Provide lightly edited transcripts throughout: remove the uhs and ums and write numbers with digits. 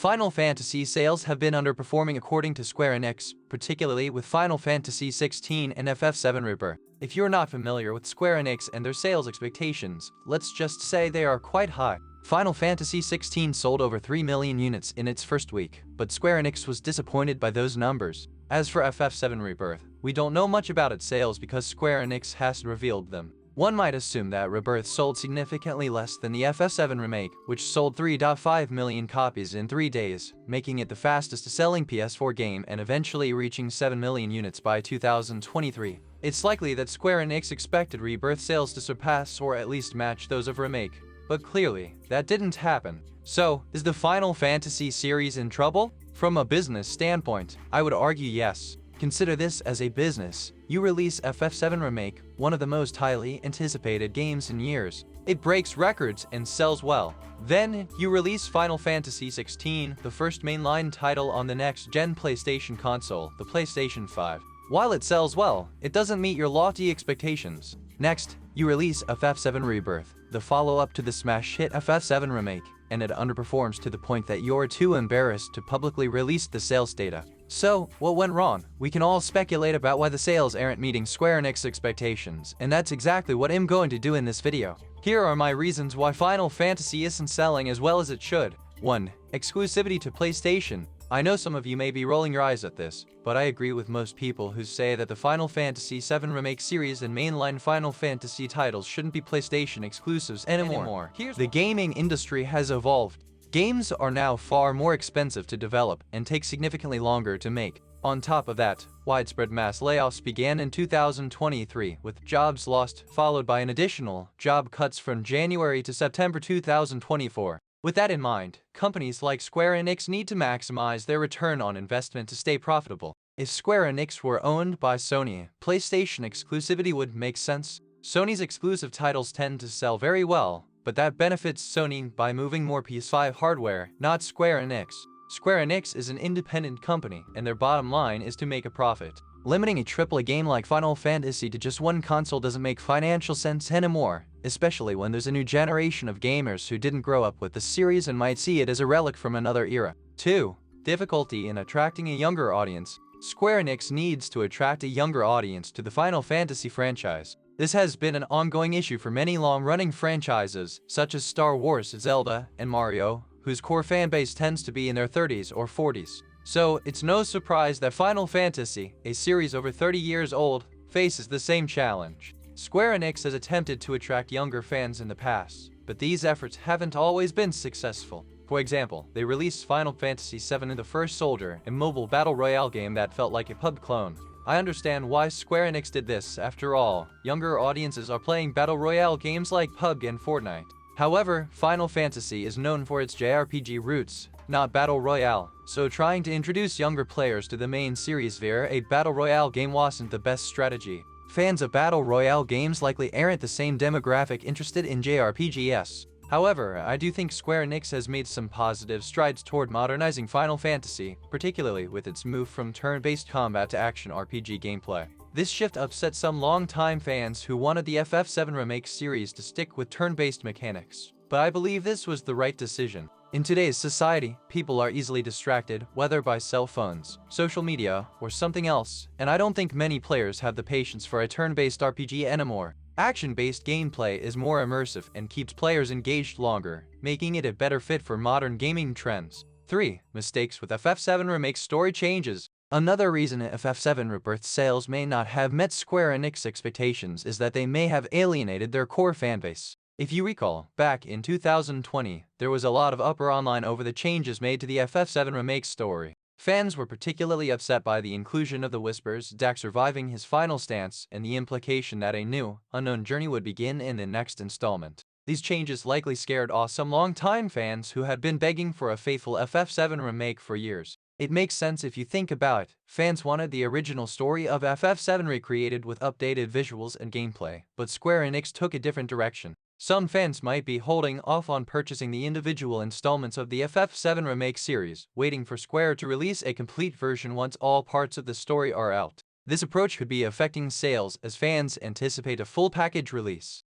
Final Fantasy sales have been underperforming according to Square Enix, particularly with Final Fantasy 16 and FF7 Rebirth. If you're not familiar with Square Enix and their sales expectations, let's just say they are quite high. Final Fantasy 16 sold over 3 million units in its first week, but Square Enix was disappointed by those numbers. As for FF7 Rebirth, we don't know much about its sales because Square Enix hasn't revealed them. One might assume that Rebirth sold significantly less than the FF7 Remake, which sold 3.5 million copies in 3 days, making it the fastest-selling PS4 game and eventually reaching 7 million units by 2023. It's likely that Square Enix expected Rebirth sales to surpass or at least match those of Remake, but clearly, that didn't happen. So, is the Final Fantasy series in trouble? From a business standpoint, I would argue yes. Consider this as a business. You release FF7 Remake, one of the most highly anticipated games in years. It breaks records and sells well. Then, you release Final Fantasy 16, the first mainline title on the next-gen PlayStation console, the PlayStation 5. While it sells well, it doesn't meet your lofty expectations. Next, you release FF7 Rebirth, the follow-up to the smash hit FF7 Remake, and it underperforms to the point that you're too embarrassed to publicly release the sales data. So, what went wrong? We can all speculate about why the sales aren't meeting Square Enix expectations, and that's exactly what I'm going to do in this video. Here are my reasons why Final Fantasy isn't selling as well as it should. 1. Exclusivity to PlayStation. I know some of you may be rolling your eyes at this, but I agree with most people who say that the Final Fantasy VII Remake series and mainline Final Fantasy titles shouldn't be PlayStation exclusives anymore. The gaming industry has evolved. Games are now far more expensive to develop and take significantly longer to make. On top of that, widespread mass layoffs began in 2023, with jobs lost followed by an additional job cuts from January to September 2024. With that in mind, companies like Square Enix need to maximize their return on investment to stay profitable. If Square Enix were owned by Sony, PlayStation exclusivity would make sense. Sony's exclusive titles tend to sell very well, but that benefits Sony by moving more PS5 hardware, not Square Enix. Square Enix is an independent company, and their bottom line is to make a profit. Limiting a AAA game like Final Fantasy to just one console doesn't make financial sense anymore, especially when there's a new generation of gamers who didn't grow up with the series and might see it as a relic from another era. 2. Difficulty in attracting a younger audience. Square Enix needs to attract a younger audience to the Final Fantasy franchise. This has been an ongoing issue for many long-running franchises, such as Star Wars, Zelda, and Mario, whose core fanbase tends to be in their 30s or 40s. So, it's no surprise that Final Fantasy, a series over 30 years old, faces the same challenge. Square Enix has attempted to attract younger fans in the past, but these efforts haven't always been successful. For example, they released Final Fantasy VII in the First Soldier, a mobile battle royale game that felt like a pub clone. I understand why Square Enix did this. After all, younger audiences are playing battle royale games like PUBG and Fortnite. However, Final Fantasy is known for its JRPG roots, not battle royale, so trying to introduce younger players to the main series via a battle royale game wasn't the best strategy. Fans of battle royale games likely aren't the same demographic interested in JRPGs. However, I do think Square Enix has made some positive strides toward modernizing Final Fantasy, particularly with its move from turn-based combat to action RPG gameplay. This shift upset some long-time fans who wanted the FF7 Remake series to stick with turn-based mechanics, but I believe this was the right decision. In today's society, people are easily distracted, whether by cell phones, social media, or something else, and I don't think many players have the patience for a turn-based RPG anymore. Action-based gameplay is more immersive and keeps players engaged longer, making it a better fit for modern gaming trends. 3. Mistakes with FF7 Remake story changes. Another reason FF7 Rebirth sales may not have met Square Enix expectations is that they may have alienated their core fanbase. If you recall, back in 2020, there was a lot of uproar online over the changes made to the FF7 Remake story. Fans were particularly upset by the inclusion of the Whispers, Dak surviving his final stance, and the implication that a new, unknown journey would begin in the next installment. These changes likely scared off some long-time fans who had been begging for a faithful FF7 Remake for years. It makes sense if you think about it. Fans wanted the original story of FF7 recreated with updated visuals and gameplay, but Square Enix took a different direction. Some fans might be holding off on purchasing the individual installments of the FF7 Remake series, waiting for Square to release a complete version once all parts of the story are out. This approach could be affecting sales as fans anticipate a full package release.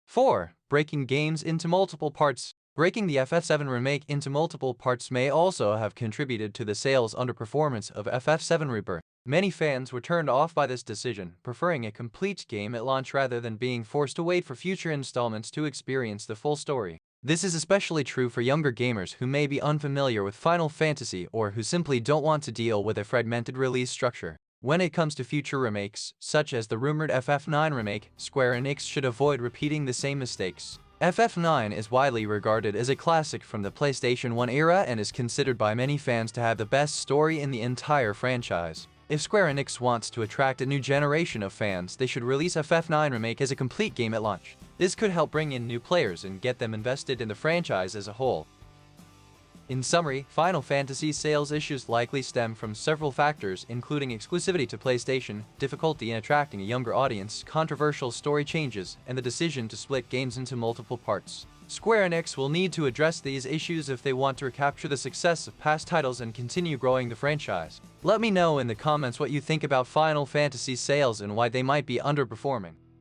4. Breaking games into multiple parts. Breaking the FF7 Remake into multiple parts may also have contributed to the sales underperformance of FF7 Rebirth. Many fans were turned off by this decision, preferring a complete game at launch rather than being forced to wait for future installments to experience the full story. This is especially true for younger gamers who may be unfamiliar with Final Fantasy or who simply don't want to deal with a fragmented release structure. When it comes to future remakes, such as the rumored FF9 remake, Square Enix should avoid repeating the same mistakes. FF9 is widely regarded as a classic from the PlayStation 1 era and is considered by many fans to have the best story in the entire franchise. If Square Enix wants to attract a new generation of fans, they should release FF9 Remake as a complete game at launch. This could help bring in new players and get them invested in the franchise as a whole. In summary, Final Fantasy sales issues likely stem from several factors, including exclusivity to PlayStation, difficulty in attracting a younger audience, controversial story changes, and the decision to split games into multiple parts. Square Enix will need to address these issues if they want to recapture the success of past titles and continue growing the franchise. Let me know in the comments what you think about Final Fantasy sales and why they might be underperforming.